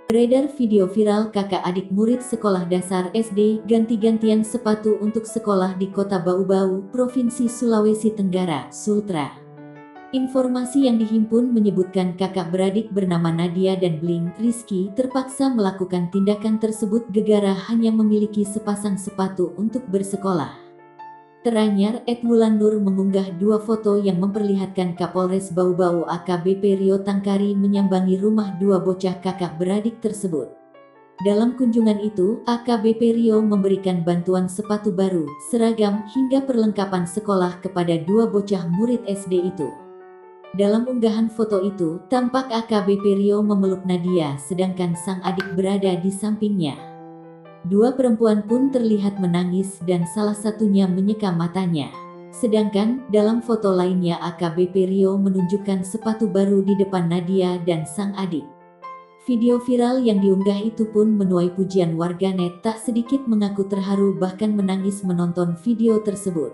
Beredar video viral kakak adik murid sekolah dasar SD ganti-gantian sepatu untuk sekolah di Kota Bau-Bau, Provinsi Sulawesi Tenggara, Sultra. Informasi yang dihimpun menyebutkan kakak beradik bernama Nadia dan Bling Rizky terpaksa melakukan tindakan tersebut gegara hanya memiliki sepasang sepatu untuk bersekolah. Teranyar, Wulan Nur mengunggah dua foto yang memperlihatkan Kapolres Bau-Bau AKBP Rio Tangkari menyambangi rumah dua bocah kakak beradik tersebut. Dalam kunjungan itu, AKBP Rio memberikan bantuan sepatu baru, seragam, hingga perlengkapan sekolah kepada dua bocah murid SD itu. Dalam unggahan foto itu, tampak AKBP Rio memeluk Nadia sedangkan sang adik berada di sampingnya. Dua perempuan pun terlihat menangis dan salah satunya menyeka matanya. Sedangkan, dalam foto lainnya AKBP Rio menunjukkan sepatu baru di depan Nadia dan sang adik. Video viral yang diunggah itu pun menuai pujian warganet, tak sedikit mengaku terharu bahkan menangis menonton video tersebut.